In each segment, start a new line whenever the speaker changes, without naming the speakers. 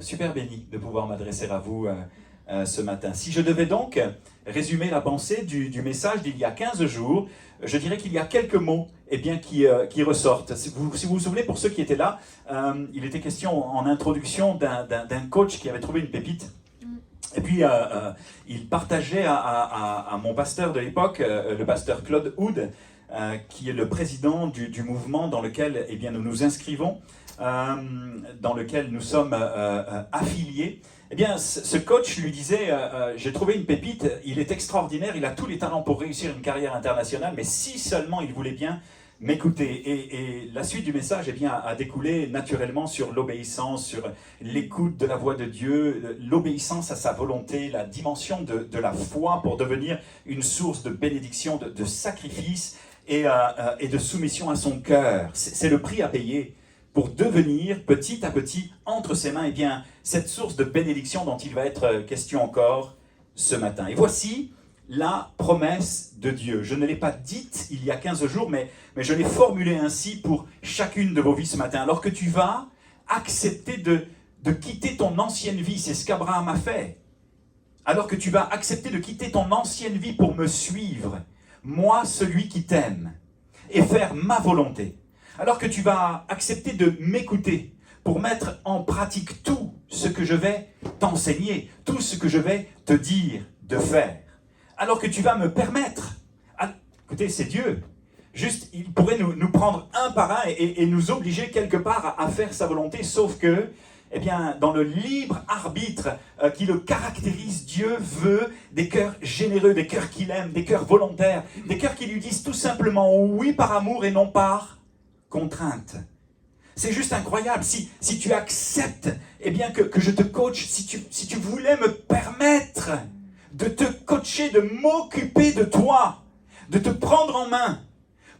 super béni de pouvoir m'adresser à vous ce matin. Si je devais donc résumer la pensée du message d'il y a 15 jours, je dirais qu'il y a quelques mots qui ressortent. Si vous vous souvenez, pour ceux qui étaient là, il était question en introduction d'un coach qui avait trouvé une pépite. Et puis, il partageait à mon pasteur de l'époque, le pasteur Claude Houd, qui est le président du mouvement dans lequel nous nous inscrivons, dans lequel nous sommes affiliés. Eh bien, ce coach lui disait, j'ai trouvé une pépite, il est extraordinaire, il a tous les talents pour réussir une carrière internationale, mais si seulement il voulait bien m'écouter. Et la suite du message a découlé naturellement sur l'obéissance, sur l'écoute de la voix de Dieu, l'obéissance à sa volonté, la dimension de la foi pour devenir une source de bénédiction, de sacrifice et de soumission à son cœur. C'est le prix à payer pour devenir petit à petit entre ses mains cette source de bénédiction dont il va être question encore ce matin. Et voici la promesse de Dieu. Je ne l'ai pas dite il y a 15 jours, mais je l'ai formulée ainsi pour chacune de vos vies ce matin. Alors que tu vas accepter de quitter ton ancienne vie, c'est ce qu'Abraham a fait. Alors que tu vas accepter de quitter ton ancienne vie pour me suivre, moi, celui qui t'aime, et faire ma volonté. Alors que tu vas accepter de m'écouter pour mettre en pratique tout ce que je vais t'enseigner, tout ce que je vais te dire de faire. Alors que tu vas me permettre, écoutez, c'est Dieu, juste il pourrait nous prendre un par un et nous obliger quelque part à faire sa volonté, sauf que, dans le libre arbitre qui le caractérise, Dieu veut des cœurs généreux, des cœurs qu'il aime, des cœurs volontaires, des cœurs qui lui disent tout simplement oui par amour et non par contrainte. C'est juste incroyable. Si tu acceptes que je te coach, si tu voulais me permettre de te coacher, de m'occuper de toi, de te prendre en main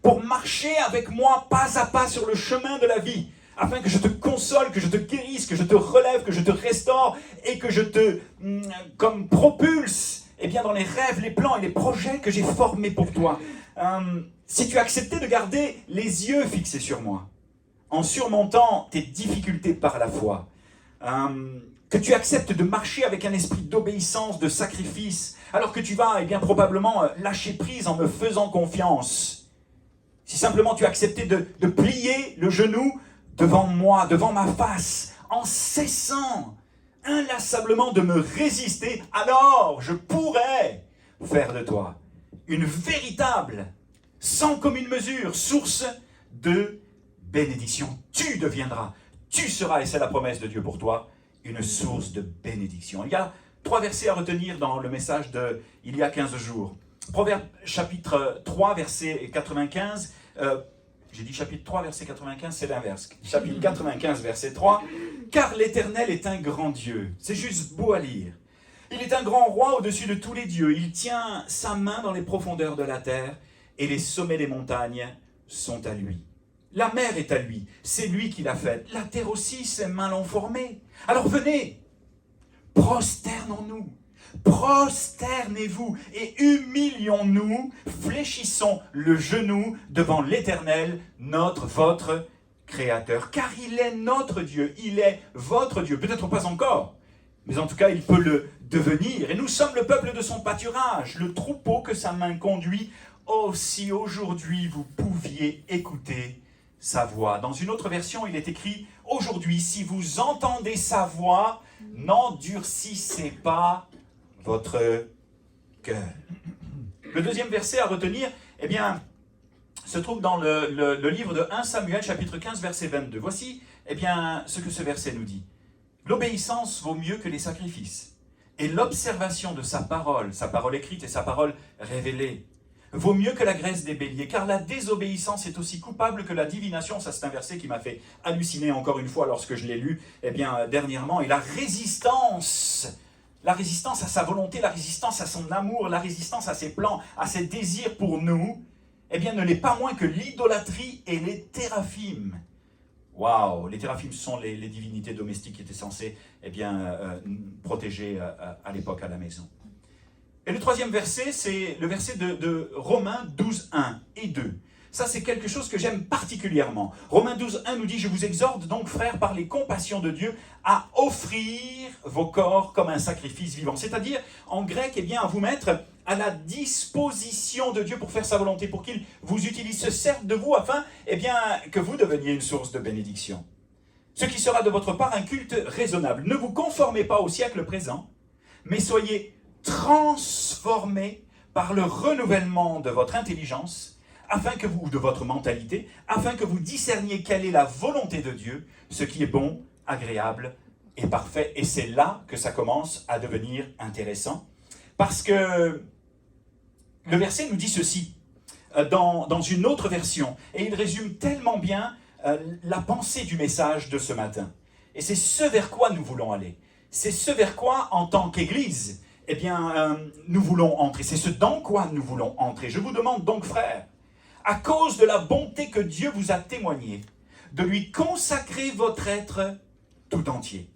pour marcher avec moi pas à pas sur le chemin de la vie, afin que je te console, que je te guérisse, que je te relève, que je te restaure et que je te comme propulse dans les rêves, les plans et les projets que j'ai formés pour toi. Si tu acceptais de garder les yeux fixés sur moi, en surmontant tes difficultés par la foi, que tu acceptes de marcher avec un esprit d'obéissance, de sacrifice, alors que tu vas probablement lâcher prise en me faisant confiance. Si simplement tu acceptais de plier le genou devant moi, devant ma face, en cessant inlassablement de me résister, alors je pourrais faire de toi une véritable, sans commune mesure, source de bénédiction. Tu deviendras, tu seras, et c'est la promesse de Dieu pour toi, une source de bénédiction. Il y a 3 versets à retenir dans le message il y a 15 jours. Proverbe chapitre 3, verset 95. J'ai dit chapitre 3, verset 95, c'est l'inverse. Chapitre 95, verset 3. « Car l'Éternel est un grand Dieu. » C'est juste beau à lire. « Il est un grand roi au-dessus de tous les dieux. Il tient sa main dans les profondeurs de la terre et les sommets des montagnes sont à lui. La mer est à lui. C'est lui qui l'a faite. La terre aussi, ses mains l'ont formée. Alors venez, prosternons-nous. Prosternez-vous et humilions-nous, fléchissons le genou devant l'Éternel, votre Créateur. Car il est notre Dieu, il est votre Dieu. Peut-être pas encore, mais en tout cas, il peut le devenir. Et nous sommes le peuple de son pâturage, le troupeau que sa main conduit. Oh, si aujourd'hui vous pouviez écouter sa voix. Dans une autre version, il est écrit « Aujourd'hui, si vous entendez sa voix, n'endurcissez pas votre cœur. » Le deuxième verset à retenir, se trouve dans le livre de 1 Samuel, chapitre 15, verset 22. Voici, ce que ce verset nous dit. « L'obéissance vaut mieux que les sacrifices, et l'observation de sa parole écrite et sa parole révélée, vaut mieux que la graisse des béliers, car la désobéissance est aussi coupable que la divination. » Ça, c'est un verset qui m'a fait halluciner encore une fois lorsque je l'ai lu dernièrement. Et la résistance à sa volonté, la résistance à son amour, la résistance à ses plans, à ses désirs pour nous, ne l'est pas moins que l'idolâtrie et les théraphim. Waouh, les théraphim sont les divinités domestiques qui étaient censées protéger à l'époque à la maison. Et le troisième verset, c'est le verset de Romains 12, 1 et 2. Ça, c'est quelque chose que j'aime particulièrement. Romains 12, 1 nous dit « Je vous exhorte donc, frères, par les compassions de Dieu, à offrir vos corps comme un sacrifice vivant. » C'est-à-dire, en grec, eh bien, à vous mettre à la disposition de Dieu pour faire sa volonté, pour qu'il vous utilise, se serve de vous afin eh bien, que vous deveniez une source de bénédiction. Ce qui sera de votre part un culte raisonnable. Ne vous conformez pas au siècle présent, mais soyez transformés par le renouvellement de votre intelligence, afin que vous, de votre mentalité, afin que vous discerniez quelle est la volonté de Dieu, ce qui est bon, agréable et parfait. Et c'est là que ça commence à devenir intéressant, parce que le verset nous dit ceci, dans une autre version, et il résume tellement bien la pensée du message de ce matin. Et c'est ce vers quoi nous voulons aller. C'est ce vers quoi, en tant qu'Église, eh bien, nous voulons entrer. C'est ce dans quoi nous voulons entrer. Je vous demande donc, frères, à cause de la bonté que Dieu vous a témoignée, de lui consacrer votre être tout entier.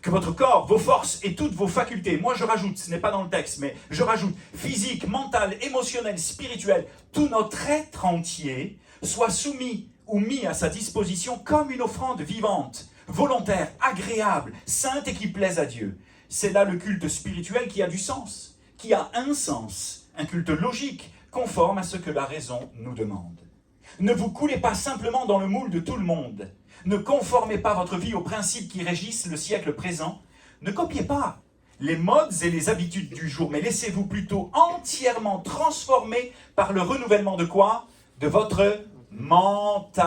Que votre corps, vos forces et toutes vos facultés, moi je rajoute, ce n'est pas dans le texte, mais je rajoute physique, mental, émotionnel, spirituel, tout notre être entier soit soumis ou mis à sa disposition comme une offrande vivante, volontaire, agréable, sainte et qui plaise à Dieu. C'est là le culte spirituel qui a du sens, qui a un sens, un culte logique, conforme à ce que la raison nous demande. Ne vous coulez pas simplement dans le moule de tout le monde. Ne conformez pas votre vie aux principes qui régissent le siècle présent. Ne copiez pas les modes et les habitudes du jour, mais laissez-vous plutôt entièrement transformer par le renouvellement de quoi? De votre mentalité.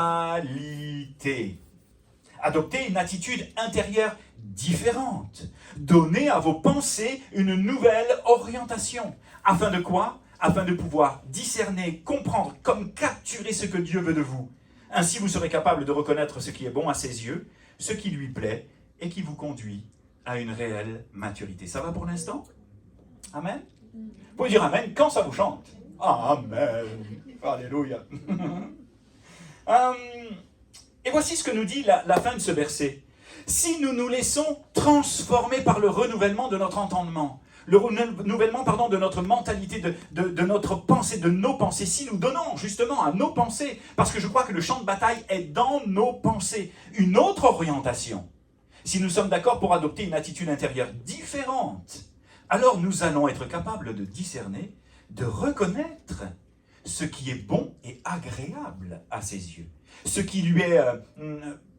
Adoptez une attitude intérieure différente. Donnez à vos pensées une nouvelle orientation. Afin de quoi? Afin de pouvoir discerner, comprendre, comme capturer ce que Dieu veut de vous. Ainsi, vous serez capable de reconnaître ce qui est bon à ses yeux, ce qui lui plaît et qui vous conduit à une réelle maturité. Ça va pour l'instant? Amen? Vous pouvez dire Amen quand ça vous chante. Amen. Alléluia. Et voici ce que nous dit la fin de ce verset. Si nous nous laissons transformer par le renouvellement de notre entendement, le renouvellement de notre mentalité, de notre pensée, de nos pensées, si nous donnons justement à nos pensées, parce que je crois que le champ de bataille est dans nos pensées, une autre orientation, si nous sommes d'accord pour adopter une attitude intérieure différente, alors nous allons être capables de discerner, de reconnaître ce qui est bon et agréable à ses yeux, ce qui lui est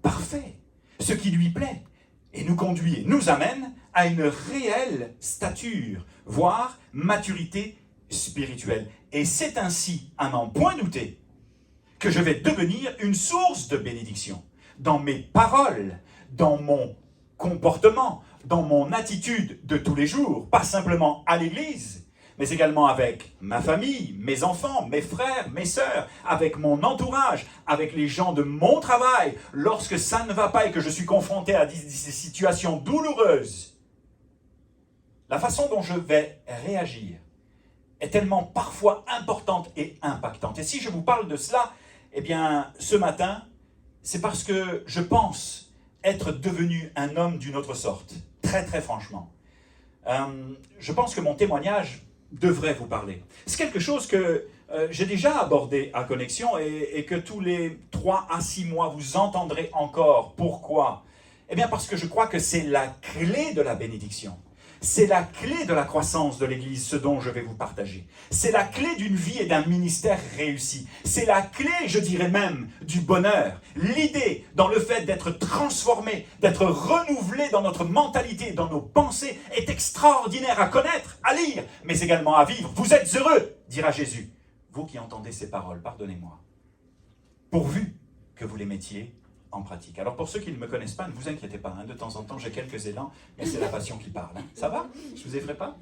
parfait, ce qui lui plaît, et nous conduit et nous amène à une réelle stature, voire maturité spirituelle. Et c'est ainsi, à n'en point douter, que je vais devenir une source de bénédiction dans mes paroles, dans mon comportement, dans mon attitude de tous les jours, pas simplement à l'église, mais également avec ma famille, mes enfants, mes frères, mes sœurs, avec mon entourage, avec les gens de mon travail, lorsque ça ne va pas et que je suis confronté à des situations douloureuses. La façon dont je vais réagir est tellement parfois importante et impactante. Et si je vous parle de cela, eh bien, ce matin, c'est parce que je pense être devenu un homme d'une autre sorte, très très franchement. Je pense que mon témoignage devrait vous parler. C'est quelque chose que j'ai déjà abordé à Connexion et que tous les 3 à 6 mois, vous entendrez encore. Pourquoi? Eh bien, parce que je crois que c'est la clé de la bénédiction. C'est la clé de la croissance de l'Église, ce dont je vais vous partager. C'est la clé d'une vie et d'un ministère réussi. C'est la clé, je dirais même, du bonheur. L'idée dans le fait d'être transformé, d'être renouvelé dans notre mentalité, dans nos pensées, est extraordinaire à connaître, à lire, mais également à vivre. Vous êtes heureux, dira Jésus. Vous qui entendez ces paroles, pardonnez-moi. Pourvu que vous les mettiez en pratique. Alors pour ceux qui ne me connaissent pas, ne vous inquiétez pas, de temps en temps j'ai quelques élans, mais c'est la passion qui parle. Ça va? Je vous effraie pas?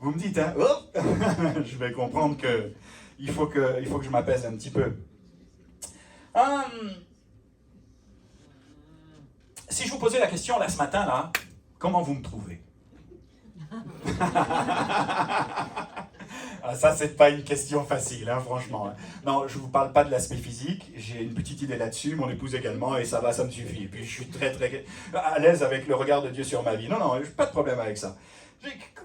Vous me dites, oh je vais comprendre que il faut que je m'apaise un petit peu. Si je vous posais la question là ce matin, là, comment vous me trouvez? Ça, c'est pas une question facile, franchement. Non, je vous parle pas de l'aspect physique. J'ai une petite idée là-dessus, mon épouse également, et ça va, ça me suffit. Et puis, je suis très, très à l'aise avec le regard de Dieu sur ma vie. Non, pas de problème avec ça.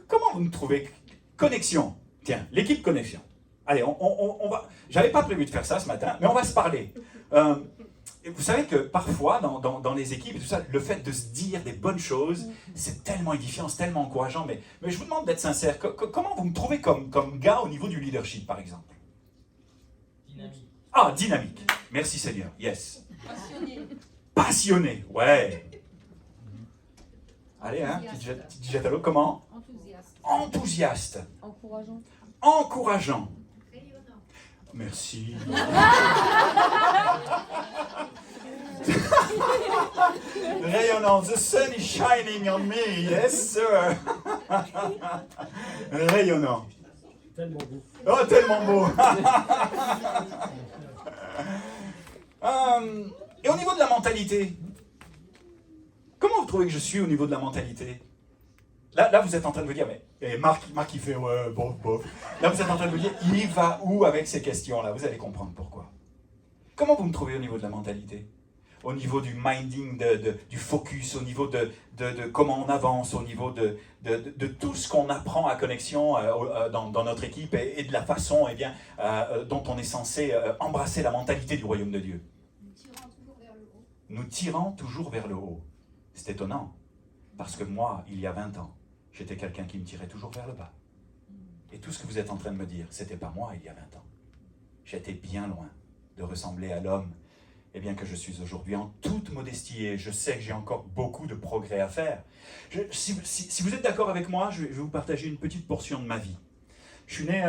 Comment vous me trouvez? Connexion. Tiens, l'équipe Connexion. Allez, on va... J'avais pas prévu de faire ça ce matin, mais on va se parler. Et vous savez que parfois, dans les équipes, et tout ça, le fait de se dire des bonnes choses, c'est tellement édifiant, c'est tellement encourageant. Mais je vous demande d'être sincère. Comment vous me trouvez comme gars au niveau du leadership, par exemple?
Dynamique.
Ah, dynamique. Merci Seigneur. Yes.
Passionné.
Passionné. Ouais. Allez, hein, petite jette à l'eau. Comment?
Enthousiaste.
Enthousiaste.
Encourageant.
Encourageant.
Rayonnant.
Merci. Rayonnant. The sun is shining on me. Yes, sir. Rayonnant.
Tellement beau.
Oh, tellement beau. Et au niveau de la mentalité, comment vous trouvez que je suis au niveau de la mentalité? Là, vous êtes en train de vous dire, mais Marc, il fait, ouais, bof, bof. Là, vous êtes en train de vous dire, il va où avec ces questions-là? Vous allez comprendre pourquoi. Comment vous me trouvez au niveau de la mentalité? Au niveau du minding, du focus, au niveau de comment on avance, au niveau de tout ce qu'on apprend à Connexion dans notre équipe et de la façon dont on est censé embrasser la mentalité du royaume de Dieu. Nous tirant toujours vers le haut. C'est étonnant, parce que moi, il y a 20 ans, j'étais quelqu'un qui me tirait toujours vers le bas. Et tout ce que vous êtes en train de me dire, c'était pas moi il y a 20 ans. J'étais bien loin de ressembler à l'homme que je suis aujourd'hui, en toute modestie, et je sais que j'ai encore beaucoup de progrès à faire. Si vous êtes d'accord avec moi, je vais vous partager une petite portion de ma vie. Je suis né...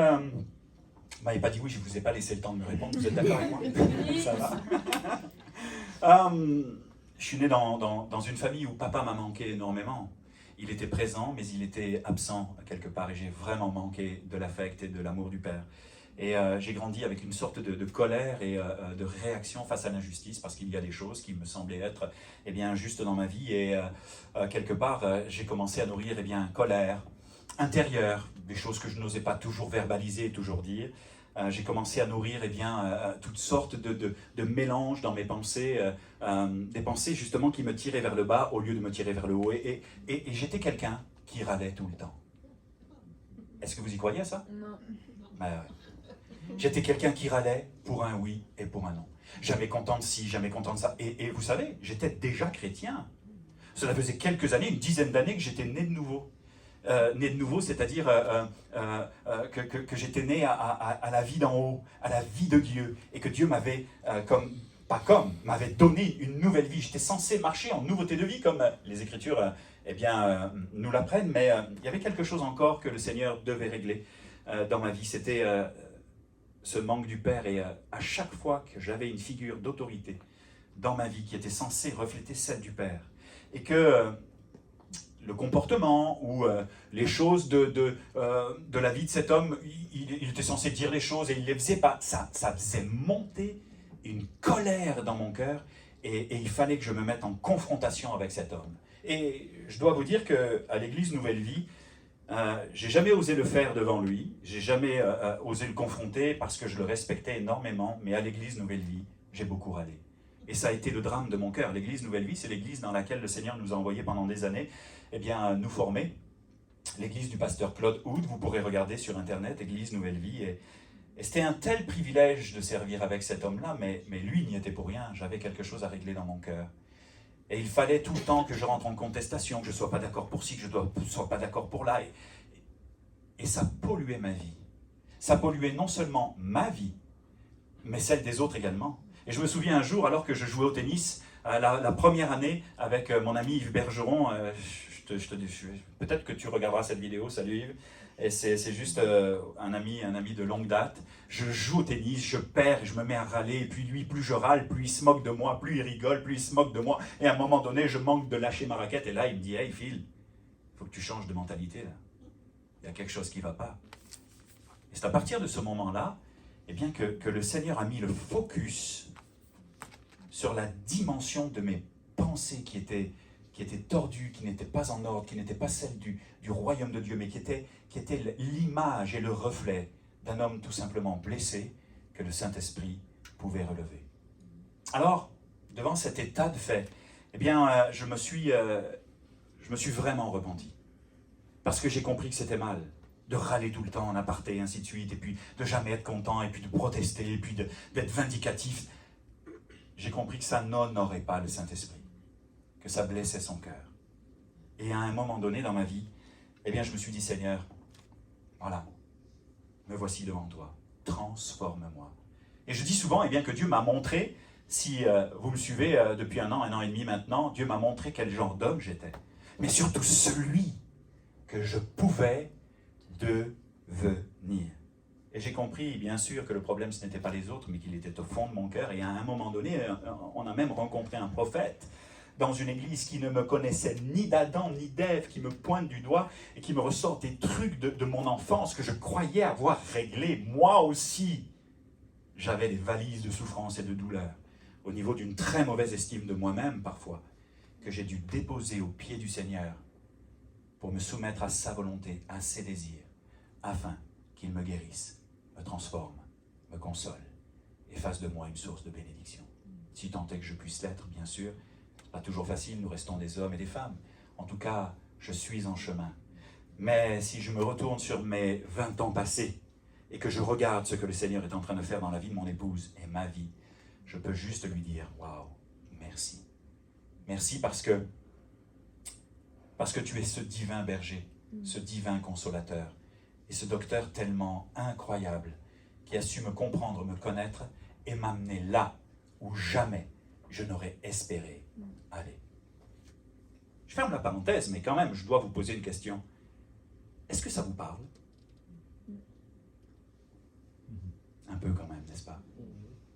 Vous m'avez pas dit oui, je ne vous ai pas laissé le temps de me répondre, vous êtes d'accord avec moi? Ça va. Je suis né dans une famille où papa m'a manqué énormément. Il était présent, mais il était absent quelque part, et j'ai vraiment manqué de l'affect et de l'amour du père. Et j'ai grandi avec une sorte de colère et de réaction face à l'injustice, parce qu'il y a des choses qui me semblaient être injustes dans ma vie. Et quelque part, j'ai commencé à nourrir colère intérieure, des choses que je n'osais pas toujours verbaliser et toujours dire. J'ai commencé à nourrir toutes sortes de mélanges dans mes pensées, des pensées justement qui me tiraient vers le bas au lieu de me tirer vers le haut. Et j'étais quelqu'un qui râlait tout le temps. Est-ce que vous y croyez à ça?
Non.
Ouais. J'étais quelqu'un qui râlait pour un oui et pour un non. Jamais content de ci, jamais content de ça. Et vous savez, j'étais déjà chrétien. Cela faisait quelques années, une dizaine d'années que j'étais né de nouveau. Né de nouveau, c'est-à-dire que j'étais né à la vie d'en haut, à la vie de Dieu, et que Dieu m'avait, m'avait donné une nouvelle vie. J'étais censé marcher en nouveauté de vie, comme les Écritures nous l'apprennent, mais il y avait quelque chose encore que le Seigneur devait régler dans ma vie. C'était ce manque du Père, et à chaque fois que j'avais une figure d'autorité dans ma vie qui était censée refléter celle du Père, et que le comportement ou les choses de la vie de cet homme, il était censé dire les choses et il ne les faisait pas. Ça faisait monter une colère dans mon cœur, et il fallait que je me mette en confrontation avec cet homme. Et je dois vous dire qu'à l'église Nouvelle Vie, j'ai jamais osé le faire devant lui, j'ai jamais osé le confronter parce que je le respectais énormément, mais à l'église Nouvelle Vie, j'ai beaucoup râlé. Et ça a été le drame de mon cœur. L'église Nouvelle Vie, c'est l'église dans laquelle le Seigneur nous a envoyés pendant des années nous former. L'église du pasteur Claude Houd, vous pourrez regarder sur Internet, église Nouvelle Vie. Et c'était un tel privilège de servir avec cet homme-là, mais lui n'y était pour rien. J'avais quelque chose à régler dans mon cœur. Et il fallait tout le temps que je rentre en contestation, que je ne sois pas d'accord pour ci, que je ne sois pas d'accord pour là. Et ça polluait ma vie. Ça polluait non seulement ma vie, mais celle des autres également. Et je me souviens un jour, alors que je jouais au tennis, la première année, avec mon ami Yves Bergeron, peut-être que tu regarderas cette vidéo, salut Yves, et c'est juste un ami de longue date. Je joue au tennis, je perds, et je me mets à râler, et puis lui, plus je râle, plus il se moque de moi, plus il rigole, plus il se moque de moi, et à un moment donné, je manque de lâcher ma raquette, et là, il me dit « Hey Phil, il faut que tu changes de mentalité, là. Il y a quelque chose qui ne va pas. » Et c'est à partir de ce moment-là, que le Seigneur a mis le focus sur la dimension de mes pensées qui étaient tordues, qui n'étaient pas en ordre, qui n'étaient pas celles du royaume de Dieu, mais qui étaient l'image et le reflet d'un homme tout simplement blessé que le Saint-Esprit pouvait relever. Alors, devant cet état de fait, je me suis vraiment repenti. Parce que j'ai compris que c'était mal. de râler tout le temps en aparté, et ainsi de suite, et puis de jamais être content, et puis de protester, et puis d'être vindicatif. J'ai compris que ça n'honorait pas le Saint-Esprit, que ça blessait son cœur. Et à un moment donné dans ma vie, eh bien, je me suis dit, Seigneur, voilà, me voici devant toi, transforme-moi. Et je dis souvent, eh bien, que Dieu m'a montré, si vous me suivez depuis un an et demi maintenant, Dieu m'a montré quel genre d'homme j'étais. Mais surtout celui que je pouvais devenir. Et j'ai compris, bien sûr, que le problème, ce n'était pas les autres, mais qu'il était au fond de mon cœur. Et à un moment donné, on a même rencontré un prophète dans une église qui ne me connaissait ni d'Adam ni d'Ève, qui me pointe du doigt et qui me ressort des trucs de mon enfance que je croyais avoir réglés. Moi aussi, j'avais des valises de souffrance et de douleur, au niveau d'une très mauvaise estime de moi-même parfois, que j'ai dû déposer aux pieds du Seigneur pour me soumettre à sa volonté, à ses désirs, afin qu'il me guérisse, me transforme, me console et fasse de moi une source de bénédiction. Si tant est que je puisse l'être, bien sûr. C'est pas toujours facile, nous restons des hommes et des femmes. En tout cas, je suis en chemin. Mais si je me retourne sur mes 20 ans passés et que je regarde ce que le Seigneur est en train de faire dans la vie de mon épouse et ma vie, je peux juste lui dire, waouh, merci. Merci parce que tu es ce divin berger, ce divin consolateur, et ce docteur tellement incroyable qui a su me comprendre, me connaître et m'amener là où jamais je n'aurais espéré aller. Je ferme la parenthèse, mais quand même, je dois vous poser une question. Est-ce que ça vous parle? Un peu quand même, n'est-ce pas?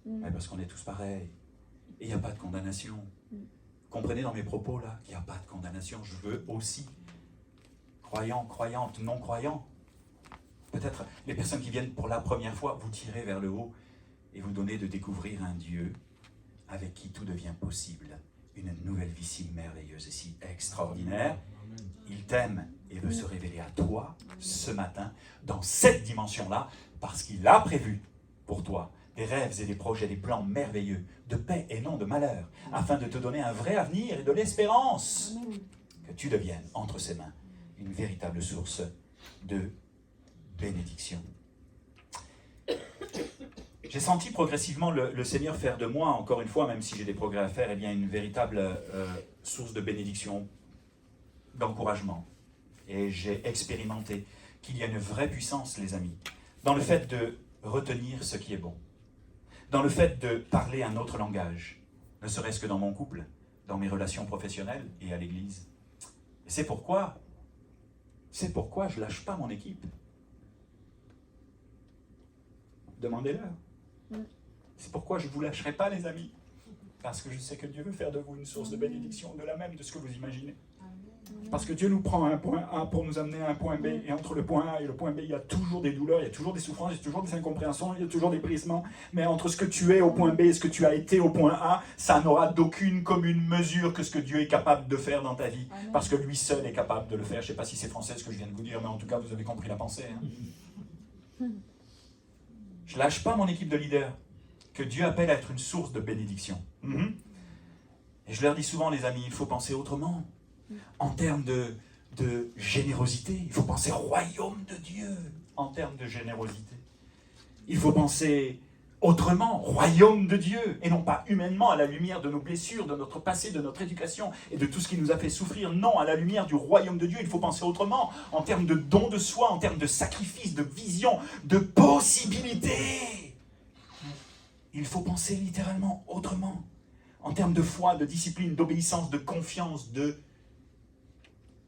Mais parce qu'on est tous pareils. Et il n'y a pas de condamnation. Comprenez dans mes propos là qu'il n'y a pas de condamnation. Je veux aussi, croyants, croyantes, non-croyants, peut-être les personnes qui viennent pour la première fois, vous tirer vers le haut et vous donner de découvrir un Dieu avec qui tout devient possible. Une nouvelle vie si merveilleuse et si extraordinaire. Il t'aime et veut se révéler à toi ce matin dans cette dimension-là parce qu'il a prévu pour toi des rêves et des projets, des plans merveilleux, de paix et non de malheur, afin de te donner un vrai avenir et de l'espérance. Que tu deviennes entre ses mains une véritable source de bénédiction. J'ai senti progressivement le Seigneur faire de moi, encore une fois, même si j'ai des progrès à faire, eh bien une véritable source de bénédiction, d'encouragement. Et j'ai expérimenté qu'il y a une vraie puissance, les amis, dans le fait de retenir ce qui est bon, dans le fait de parler un autre langage, ne serait-ce que dans mon couple, dans mes relations professionnelles et à l'église. Et c'est pourquoi je ne lâche pas mon équipe. Demandez-leur. C'est pourquoi je ne vous lâcherai pas, les amis. Parce que je sais que Dieu veut faire de vous une source de bénédiction, de la même de ce que vous imaginez. Parce que Dieu nous prend à un point A pour nous amener à un point B. Et entre le point A et le point B, il y a toujours des douleurs, il y a toujours des souffrances, il y a toujours des incompréhensions, il y a toujours des brisements. Mais entre ce que tu es au point B et ce que tu as été au point A, ça n'aura d'aucune commune mesure que ce que Dieu est capable de faire dans ta vie. Parce que lui seul est capable de le faire. Je ne sais pas si c'est français ce que je viens de vous dire, mais en tout cas, vous avez compris la pensée. Je ne lâche pas mon équipe de leaders, que Dieu appelle à être une source de bénédiction. Et je leur dis souvent, les amis, il faut penser autrement. En termes de générosité, il faut penser royaume de Dieu en termes de générosité. Il faut penser autrement, royaume de Dieu, et non pas humainement à la lumière de nos blessures, de notre passé, de notre éducation et de tout ce qui nous a fait souffrir. Non, à la lumière du royaume de Dieu, il faut penser autrement, en termes de don de soi, en termes de sacrifice, de vision, de possibilité. Il faut penser littéralement autrement, en termes de foi, de discipline, d'obéissance, de confiance, de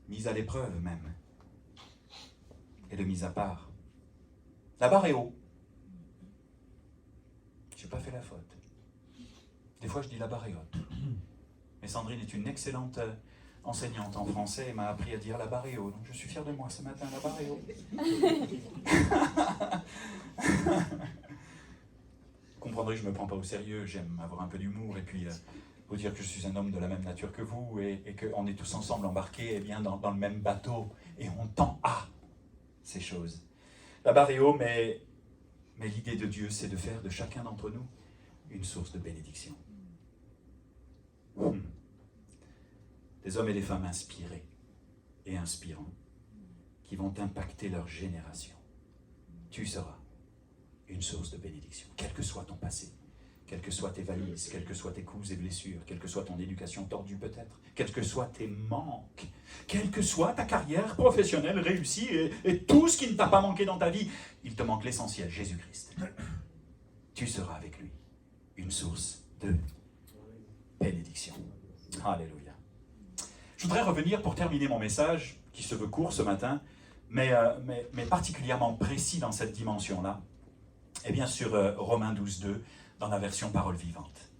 mise à l'épreuve même, et de mise à part. La barre est haut. Je n'ai pas fait la faute. Des fois, je dis la barre est haute. Mais Sandrine est une excellente enseignante en français et m'a appris à dire la barre est haut. Donc je suis fier de moi ce matin, la barre est haut. Vous comprendrez que je ne me prends pas au sérieux, j'aime avoir un peu d'humour et puis vous dire que je suis un homme de la même nature que vous et qu'on est tous ensemble embarqués bien dans le même bateau et on tend à ces choses. La barre est haut, mais l'idée de Dieu, c'est de faire de chacun d'entre nous une source de bénédiction. Des hommes et des femmes inspirés et inspirants, qui vont impacter leur génération. Tu seras une source de bénédiction, quel que soit ton passé, quelles que soient tes valises, quelles que soient tes coups et blessures, quelle que soit ton éducation tordue peut-être, quels que soient tes manques, quelle que soit ta carrière professionnelle réussie et tout ce qui ne t'a pas manqué dans ta vie, il te manque l'essentiel, Jésus-Christ. Tu seras avec lui une source de bénédiction. Alléluia. Je voudrais revenir pour terminer mon message, qui se veut court ce matin, mais particulièrement précis dans cette dimension-là, et bien sur Romains 12.2, dans la version Parole vivante.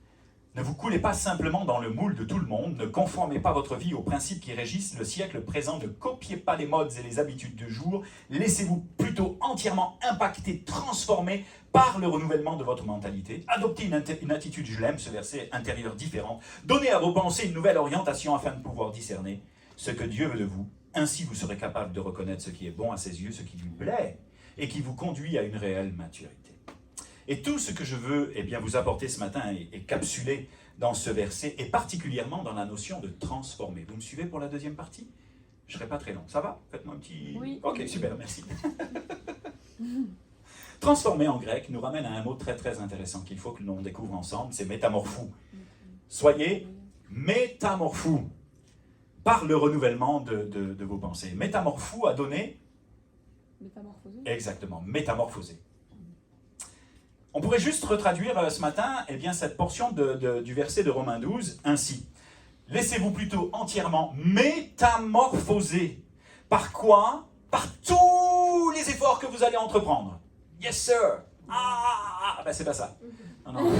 Ne vous coulez pas simplement dans le moule de tout le monde, ne conformez pas votre vie aux principes qui régissent le siècle présent, ne copiez pas les modes et les habitudes du jour, laissez-vous plutôt entièrement impacter, transformer par le renouvellement de votre mentalité. Adoptez une attitude, je l'aime, ce verset intérieur différent. Donnez à vos pensées une nouvelle orientation afin de pouvoir discerner ce que Dieu veut de vous. Ainsi, vous serez capable de reconnaître ce qui est bon à ses yeux, ce qui lui plaît et qui vous conduit à une réelle maturité. Et tout ce que je veux vous apporter ce matin est capsulé dans ce verset, et particulièrement dans la notion de transformer. Vous me suivez pour la deuxième partie? Je ne serai pas très long. Ça va? Faites-moi un petit...
Oui.
Ok, super, merci. Transformer en grec nous ramène à un mot très très intéressant qu'il faut que l'on découvre ensemble, c'est métamorphou. Soyez métamorphou par le renouvellement de vos pensées. Métamorphou a donné...
Métamorphosé.
Exactement, métamorphosé. On pourrait juste retraduire ce matin cette portion du verset de Romains 12 ainsi. Laissez-vous plutôt entièrement métamorphoser. Par quoi? Par tous les efforts que vous allez entreprendre. Yes sir. C'est pas ça. Non.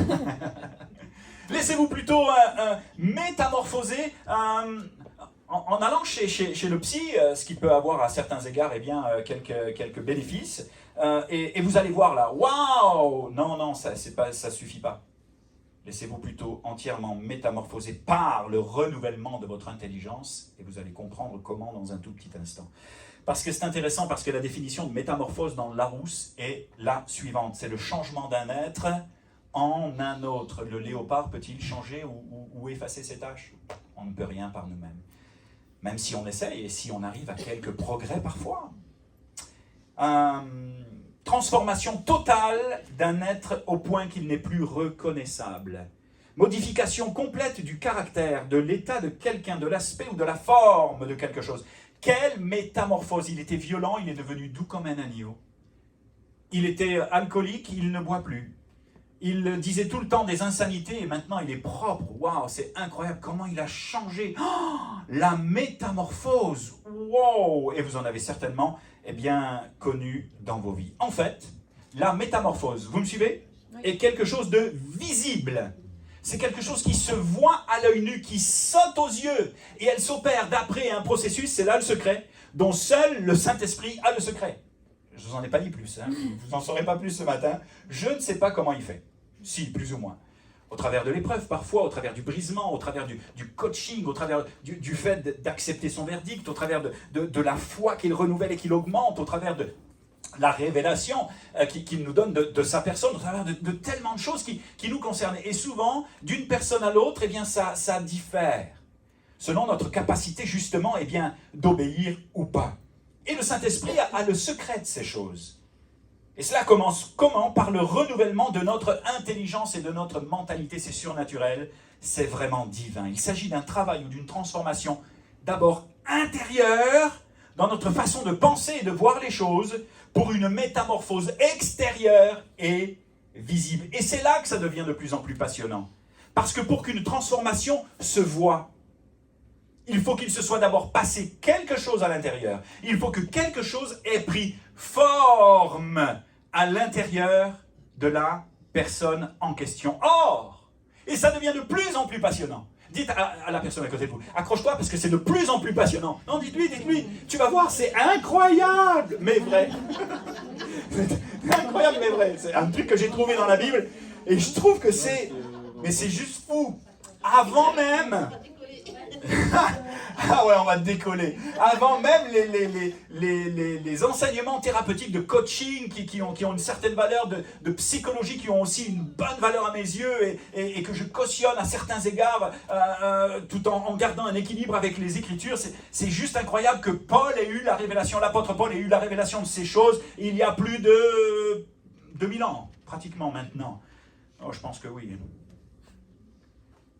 Laissez-vous plutôt métamorphoser en allant chez le psy, ce qui peut avoir à certains égards quelques bénéfices. Et vous allez voir là, waouh! Non, ça suffit pas. Laissez-vous plutôt entièrement métamorphoser par le renouvellement de votre intelligence, et vous allez comprendre comment dans un tout petit instant. Parce que c'est intéressant, parce que la définition de métamorphose dans le Larousse est la suivante. C'est le changement d'un être en un autre. Le léopard peut-il changer ou effacer ses tâches? On ne peut rien par nous-mêmes. Même si on essaye, et si on arrive à quelques progrès parfois. Transformation totale d'un être au point qu'il n'est plus reconnaissable. Modification complète du caractère, de l'état de quelqu'un, de l'aspect ou de la forme de quelque chose. Quelle métamorphose! Il était violent, il est devenu doux comme un agneau. Il était alcoolique, il ne boit plus. Il disait tout le temps des insanités et maintenant il est propre. Waouh, c'est incroyable comment il a changé. Oh, la métamorphose. Wow! Et vous en avez certainement connu dans vos vies. En fait, la métamorphose, vous me suivez?
Oui.
Est quelque chose de visible. C'est quelque chose qui se voit à l'œil nu, qui saute aux yeux. Et elle s'opère d'après un processus, c'est là le secret, dont seul le Saint-Esprit a le secret. Je ne vous en ai pas dit plus, vous n'en saurez pas plus ce matin. Je ne sais pas comment il fait. Si, plus ou moins. Au travers de l'épreuve, parfois, au travers du brisement, au travers du coaching, au travers du fait d'accepter son verdict, au travers de la foi qu'il renouvelle et qu'il augmente, au travers de la révélation qu'il nous donne de sa personne, au travers de tellement de choses qui nous concernent. Et souvent, d'une personne à l'autre, ça diffère, selon notre capacité justement d'obéir ou pas. Et le Saint-Esprit a le secret de ces choses. Et cela commence comment? Par le renouvellement de notre intelligence et de notre mentalité. C'est surnaturel, c'est vraiment divin. Il s'agit d'un travail ou d'une transformation d'abord intérieure dans notre façon de penser et de voir les choses pour une métamorphose extérieure et visible. Et c'est là que ça devient de plus en plus passionnant. Parce que pour qu'une transformation se voie, il faut qu'il se soit d'abord passé quelque chose à l'intérieur. Il faut que quelque chose ait pris forme à l'intérieur de la personne en question. Or, et ça devient de plus en plus passionnant. Dites à la personne à côté de vous, accroche-toi parce que c'est de plus en plus passionnant. Non, dites-lui, tu vas voir, c'est incroyable, mais vrai. C'est incroyable, mais vrai. C'est un truc que j'ai trouvé dans la Bible et je trouve que c'est juste fou. Avant même Ah ouais, on va décoller. Avant même les enseignements thérapeutiques de coaching qui ont une certaine valeur, de psychologie, qui ont aussi une bonne valeur à mes yeux et que je cautionne à certains égards, tout en gardant un équilibre avec les Écritures. C'est juste incroyable que Paul ait eu la révélation, l'apôtre Paul ait eu la révélation de ces choses il y a plus de 2000 ans, pratiquement maintenant. Oh, je pense que oui.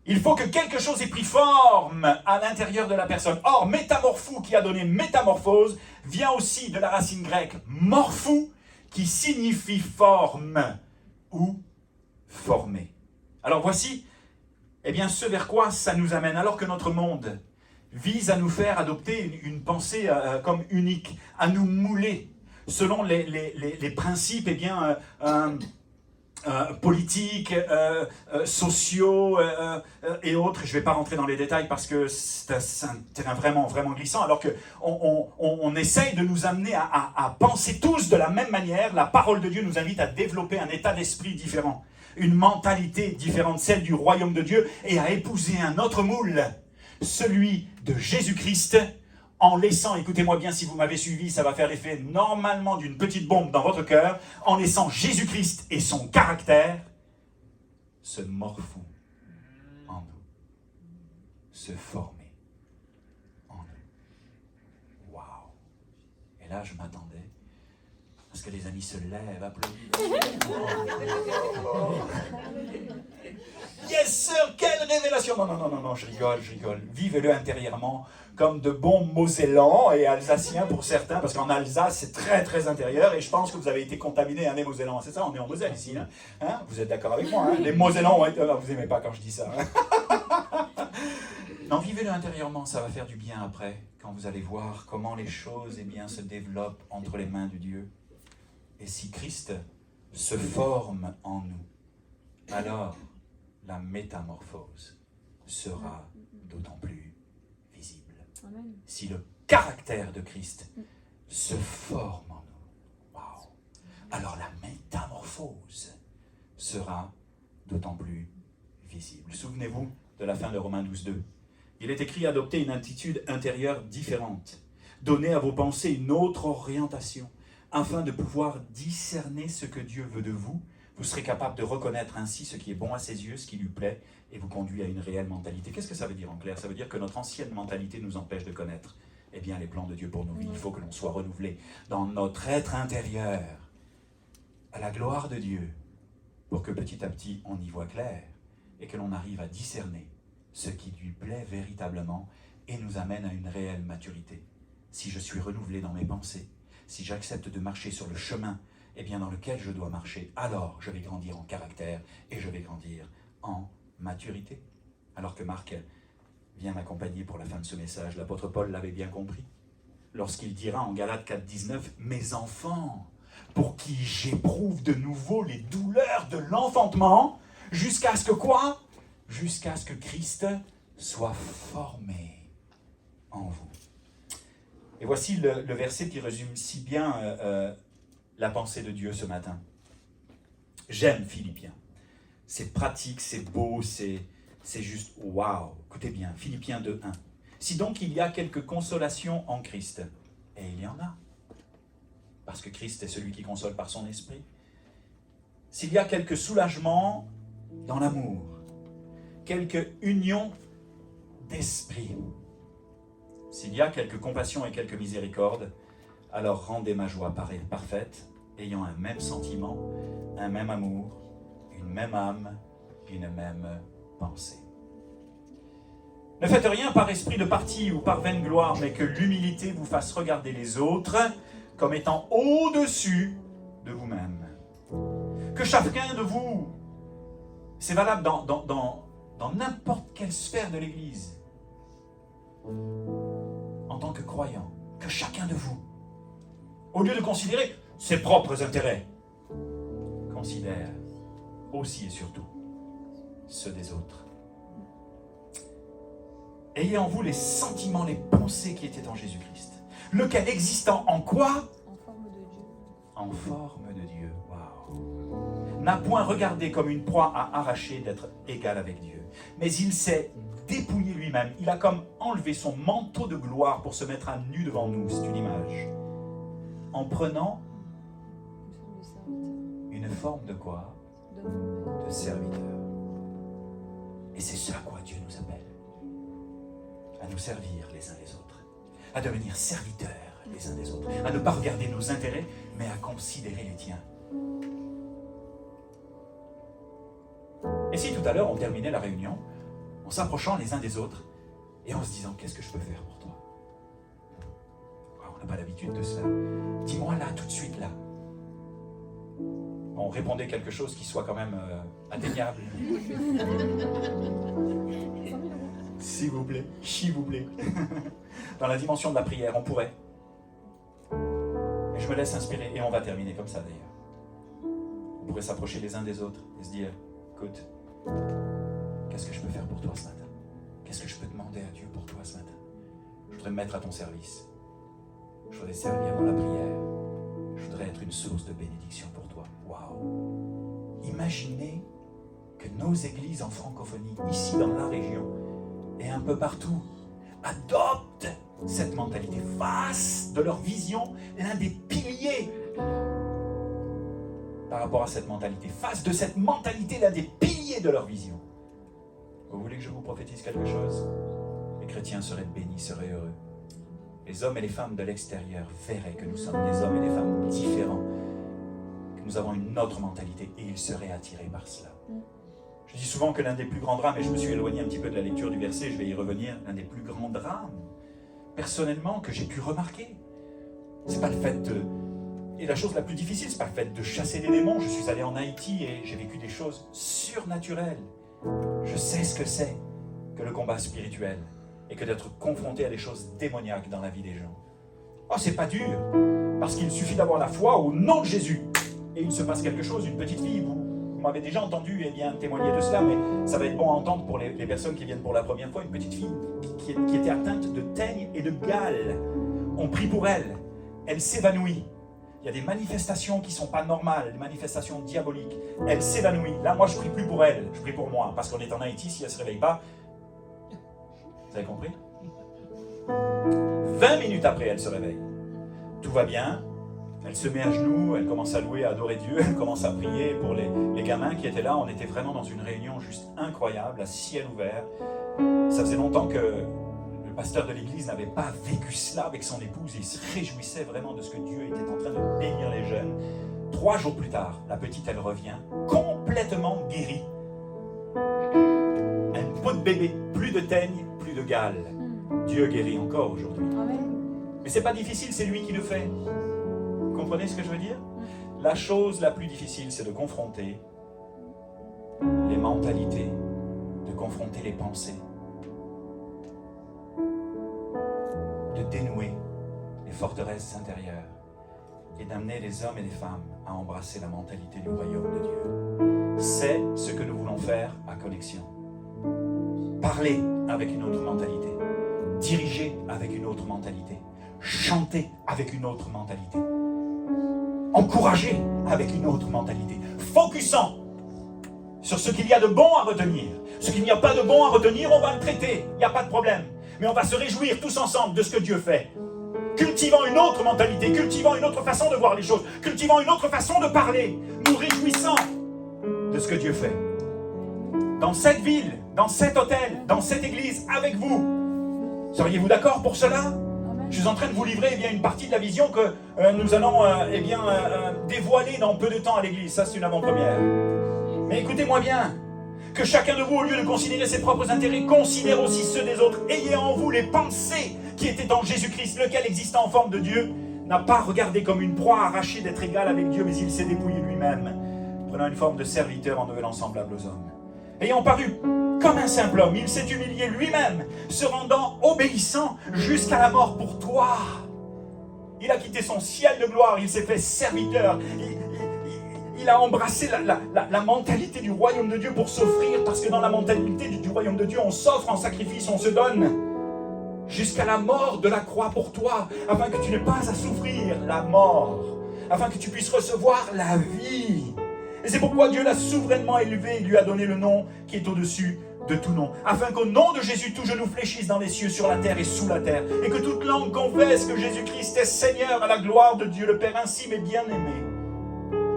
Il faut que quelque chose ait pris forme à l'intérieur de la personne. Or, métamorphou, qui a donné métamorphose, vient aussi de la racine grecque morphou, qui signifie forme ou former. Alors voici, eh bien, ce vers quoi ça nous amène, alors que notre monde vise à nous faire adopter une pensée comme unique, à nous mouler selon les principes, eh bien, politiques, sociaux et autres. Je ne vais pas rentrer dans les détails parce que c'est un terrain vraiment, vraiment glissant, alors qu'on essaye de nous amener à penser tous de la même manière. La parole de Dieu nous invite à développer un état d'esprit différent, une mentalité différente, celle du royaume de Dieu, et à épouser un autre moule, celui de Jésus-Christ, en laissant, écoutez-moi bien, si vous m'avez suivi, ça va faire l'effet normalement d'une petite bombe dans votre cœur, en laissant Jésus-Christ et son caractère se morfondre en nous, se former en nous. Waouh! Et là, je m'attendais à ce que les amis se lèvent, applaudissent. Yes sir, quelle révélation! Non, je rigole. Vivez-le intérieurement comme de bons Mosellans et Alsaciens pour certains, parce qu'en Alsace, c'est très très intérieur, et je pense que vous avez été contaminé à des Mosellans. C'est ça, on est en Moselle ici, là. Hein? Vous êtes d'accord avec moi, hein? Les Mosellans, vous n'aimez pas quand je dis ça. Hein? Non, vivez-le intérieurement, ça va faire du bien après, quand vous allez voir comment les choses, eh bien, se développent entre les mains de Dieu. Et si Christ se forme en nous, alors la métamorphose sera d'autant plus visible.
Amen.
Si le caractère de Christ se forme en nous, wow, alors la métamorphose sera d'autant plus visible. Souvenez-vous de la fin de Romains 12.2. Il est écrit: adoptez une attitude intérieure différente, donnez à vos pensées une autre orientation, afin de pouvoir discerner ce que Dieu veut de vous. Vous serez capable de reconnaître ainsi ce qui est bon à ses yeux, ce qui lui plaît, et vous conduit à une réelle mentalité. Qu'est-ce que ça veut dire en clair? Ça veut dire que notre ancienne mentalité nous empêche de connaître, eh bien, les plans de Dieu pour nos vies. Il faut que l'on soit renouvelé dans notre être intérieur, à la gloire de Dieu, pour que petit à petit on y voit clair, et que l'on arrive à discerner ce qui lui plaît véritablement, et nous amène à une réelle maturité. Si je suis renouvelé dans mes pensées, si j'accepte de marcher sur le chemin, eh bien, dans lequel je dois marcher, alors je vais grandir en caractère et je vais grandir en maturité. Alors que Marc vient m'accompagner pour la fin de ce message, l'apôtre Paul l'avait bien compris, lorsqu'il dira en Galates 4.19, « Mes enfants, pour qui j'éprouve de nouveau les douleurs de l'enfantement, jusqu'à ce que quoi? Jusqu'à ce que Christ soit formé en vous. » Et voici le verset qui résume si bien la pensée de Dieu ce matin. J'aime Philippiens. C'est pratique, c'est beau, c'est juste waouh. Écoutez bien, Philippiens 2.1. Si donc il y a quelque consolation en Christ, et il y en a, parce que Christ est celui qui console par son esprit, s'il y a quelque soulagement dans l'amour, quelque union d'esprit, s'il y a quelque compassion et quelque miséricorde, alors rendez ma joie parfaite, ayant un même sentiment, un même amour, une même âme, une même pensée. Ne faites rien par esprit de parti ou par vaine gloire, mais que l'humilité vous fasse regarder les autres comme étant au-dessus de vous-même. Que chacun de vous, c'est valable dans n'importe quelle sphère de l'Église, en tant que croyant, que chacun de vous, au lieu de considérer ses propres intérêts, considère aussi et surtout ceux des autres. Ayez en vous les sentiments, les pensées qui étaient en Jésus-Christ, lequel existant en quoi?
En forme de Dieu.
en forme de Dieu. Waouh! N'a point regardé comme une proie à arracher d'être égal avec Dieu. Mais il s'est dépouillé lui-même. Il a comme enlevé son manteau de gloire pour se mettre à nu devant nous. C'est une image. En prenant une forme de quoi? De serviteur. Et c'est ça à quoi Dieu nous appelle. À nous servir les uns les autres. À devenir serviteurs les uns des autres. À ne pas regarder nos intérêts, mais à considérer les tiens. Et si tout à l'heure on terminait la réunion en s'approchant les uns des autres et en se disant qu'est-ce que je peux faire pour toi? On n'a pas l'habitude de cela. Dis-moi là, tout de suite là. On répondait quelque chose qui soit quand même atteignable. S'il vous plaît, s'il vous plaît. Dans la dimension de la prière, on pourrait. Et je me laisse inspirer et on va terminer comme ça d'ailleurs. On pourrait s'approcher les uns des autres et se dire, écoute, qu'est-ce que je peux faire pour toi ce matin? Qu'est-ce que je peux demander à Dieu pour toi ce matin? Je voudrais me mettre à ton service. Je voudrais servir dans la prière. Je voudrais être une source de bénédiction pour toi. Waouh! Imaginez que nos églises en francophonie, ici dans la région et un peu partout, adoptent cette mentalité, fassent de leur vision l'un des piliers par rapport à cette mentalité, fassent de cette mentalité l'un des piliers de leur vision. Vous voulez que je vous prophétise quelque chose? Les chrétiens seraient bénis, seraient heureux. Les hommes et les femmes de l'extérieur verraient que nous sommes des hommes et des femmes différents, que nous avons une autre mentalité et ils seraient attirés par cela. Je dis souvent que l'un des plus grands drames, et je me suis éloigné un petit peu de la lecture du verset, je vais y revenir, l'un des plus grands drames, personnellement, que j'ai pu remarquer, c'est pas le fait de... Et la chose la plus difficile, c'est pas le fait de chasser des démons. Je suis allé en Haïti et j'ai vécu des choses surnaturelles. Je sais ce que c'est que le combat spirituel et que d'être confronté à des choses démoniaques dans la vie des gens. Oh, c'est pas dur, parce qu'il suffit d'avoir la foi au nom de Jésus. Et il se passe quelque chose, une petite fille, vous m'avez déjà entendu témoigner de cela, mais ça va être bon à entendre pour les personnes qui viennent pour la première fois, une petite fille qui était atteinte de teigne et de gale. On prie pour elle, elle s'évanouit. Il y a des manifestations qui ne sont pas normales, des manifestations diaboliques. Elle s'évanouit. Là, moi, je ne prie plus pour elle, je prie pour moi, parce qu'on est en Haïti, si elle ne se réveille pas, vous avez compris? 20 minutes après, elle se réveille. Tout va bien. Elle se met à genoux, elle commence à louer, à adorer Dieu, elle commence à prier pour les gamins qui étaient là. On était vraiment dans une réunion juste incroyable, à ciel ouvert. Ça faisait longtemps que le pasteur de l'église n'avait pas vécu cela avec son épouse. Il se réjouissait vraiment de ce que Dieu était en train de bénir les jeunes. 3 jours plus tard, la petite, elle revient complètement guérie. Un pot de bébé, plus de teigne, plus de gale. Dieu guérit encore aujourd'hui. Mais c'est pas difficile, c'est lui qui le fait. Vous comprenez ce que je veux dire? La chose la plus difficile, c'est de confronter les mentalités, de confronter les pensées, de dénouer les forteresses intérieures et d'amener les hommes et les femmes à embrasser la mentalité du royaume de Dieu. C'est ce que nous voulons faire à Connexion. Parler avec une autre mentalité, diriger avec une autre mentalité, chanter avec une autre mentalité, encourager avec une autre mentalité, focusant sur ce qu'il y a de bon à retenir. Ce qu'il n'y a pas de bon à retenir, on va le traiter, il n'y a pas de problème. Mais on va se réjouir tous ensemble de ce que Dieu fait. Cultivant une autre mentalité, cultivant une autre façon de voir les choses, cultivant une autre façon de parler, nous réjouissant de ce que Dieu fait. Dans cette ville, dans cet hôtel, dans cette église, avec vous. Seriez-vous d'accord pour cela? Je suis en train de vous livrer une partie de la vision que nous allons dévoiler dans peu de temps à l'église. Ça, c'est une avant-première. Mais écoutez-moi bien, que chacun de vous, au lieu de considérer ses propres intérêts, considère aussi ceux des autres. Ayez en vous les pensées qui étaient en Jésus-Christ, lequel, existant en forme de Dieu, n'a pas regardé comme une proie arrachée d'être égal avec Dieu, mais il s'est dépouillé lui-même, prenant une forme de serviteur en devenant semblable aux hommes. Ayant paru comme un simple homme, il s'est humilié lui-même, se rendant obéissant jusqu'à la mort pour toi. Il a quitté son ciel de gloire, il s'est fait serviteur. Il a embrassé la mentalité du royaume de Dieu pour s'offrir, parce que dans la mentalité du royaume de Dieu, on s'offre en sacrifice, on se donne jusqu'à la mort de la croix pour toi, afin que tu n'aies pas à souffrir la mort, afin que tu puisses recevoir la vie. Et c'est pourquoi Dieu l'a souverainement élevé et lui a donné le nom qui est au-dessus de tout nom, afin qu'au nom de Jésus, tout genou fléchisse dans les cieux, sur la terre et sous la terre, et que toute langue confesse que Jésus-Christ est Seigneur à la gloire de Dieu le Père. Ainsi, mes bien-aimés,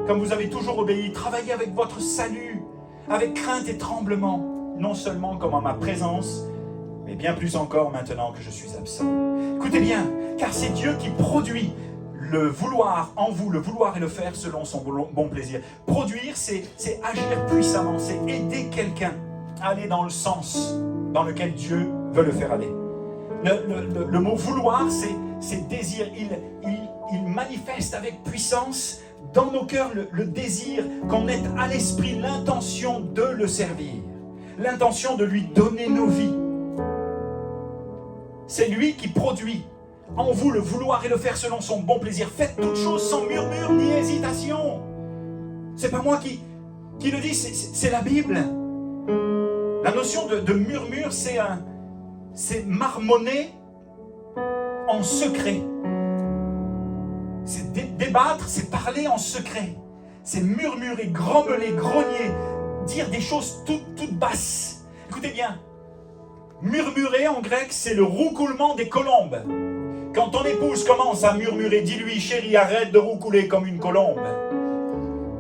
comme vous avez toujours obéi, travaillez avec votre salut, avec crainte et tremblement, non seulement comme en ma présence, mais bien plus encore maintenant que je suis absent. Écoutez bien, car c'est Dieu qui produit le vouloir en vous, le vouloir et le faire selon son bon plaisir. Produire, c'est agir puissamment, c'est aider quelqu'un à aller dans le sens dans lequel Dieu veut le faire aller. Le mot vouloir, c'est désir. Il manifeste avec puissance dans nos cœurs le désir qu'on ait à l'esprit l'intention de le servir, l'intention de lui donner nos vies. C'est lui qui produit en vous le vouloir et le faire selon son bon plaisir. Faites toutes choses sans murmure ni hésitation. C'est pas moi qui le dis, c'est la Bible. La notion de murmure, c'est marmonner en secret. C'est débattre, c'est parler en secret. C'est murmurer, grommeler, grogner, dire des choses toutes basses. Écoutez bien, murmurer en grec, c'est le roucoulement des colombes. Quand ton épouse commence à murmurer, dis-lui, chérie, arrête de roucouler comme une colombe.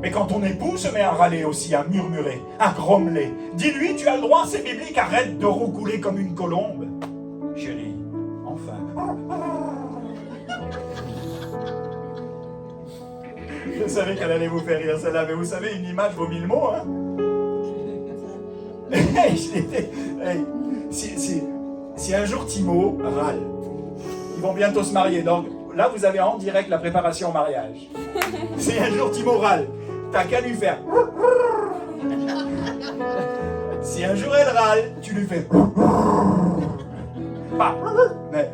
Mais quand ton époux se met à râler aussi, à murmurer, à grommeler, dis-lui, tu as le droit, c'est biblique, arrête de roucouler comme une colombe. Chérie, enfin. Je savais qu'elle allait vous faire rire celle-là, mais vous savez, une image vaut 1000 mots, hein. Si un jour Timo râle, ils vont bientôt se marier, donc là vous avez en direct la préparation au mariage. Si un jour Timo râle, t'as qu'à lui faire. Si un jour elle râle, tu lui fais. Pas. Mais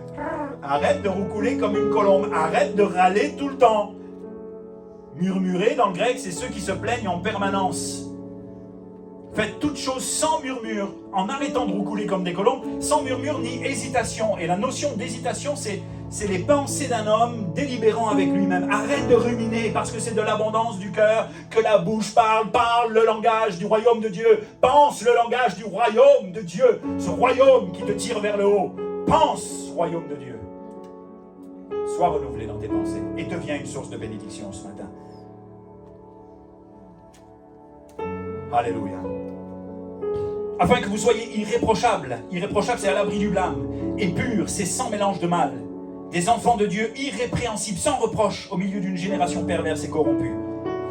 arrête de roucouler comme une colombe, arrête de râler tout le temps. Murmurer dans le grec, c'est ceux qui se plaignent en permanence. Faites toutes choses sans murmure, en arrêtant de roucouler comme des colombes, sans murmure ni hésitation. Et la notion d'hésitation, c'est les pensées d'un homme délibérant avec lui-même. Arrête de ruminer, parce que c'est de l'abondance du cœur que la bouche parle. Parle le langage du royaume de Dieu. Pense le langage du royaume de Dieu. Ce royaume qui te tire vers le haut. Pense, royaume de Dieu. Sois renouvelé dans tes pensées et deviens une source de bénédiction ce matin. Alléluia. Afin que vous soyez irréprochables. Irréprochables, c'est à l'abri du blâme. Et purs, c'est sans mélange de mal. Des enfants de Dieu irrépréhensibles, sans reproche, au milieu d'une génération perverse et corrompue,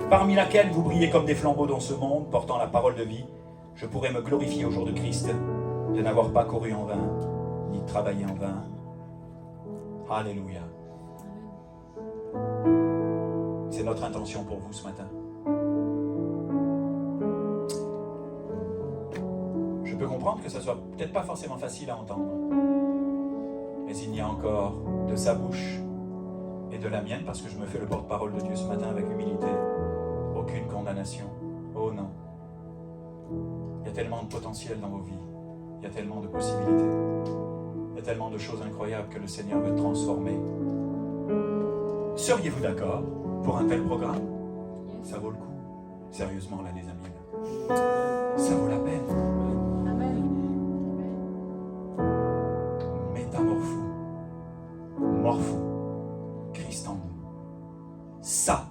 parmi laquelle vous brillez comme des flambeaux dans ce monde, portant la parole de vie. Je pourrais me glorifier au jour de Christ, de n'avoir pas couru en vain, ni travaillé en vain. Alléluia. C'est notre intention pour vous ce matin. Je peux comprendre que ça soit peut-être pas forcément facile à entendre, mais il y a encore de sa bouche et de la mienne, parce que je me fais le porte-parole de Dieu ce matin avec humilité, aucune condamnation. Oh non. Il y a tellement de potentiel dans vos vies, il y a tellement de possibilités, il y a tellement de choses incroyables que le Seigneur veut transformer. Seriez-vous d'accord pour un tel programme? Ça vaut le coup. Sérieusement là, les amis. Ça vaut la peine. Métamorphose. Morpho. Christ en nous. Ça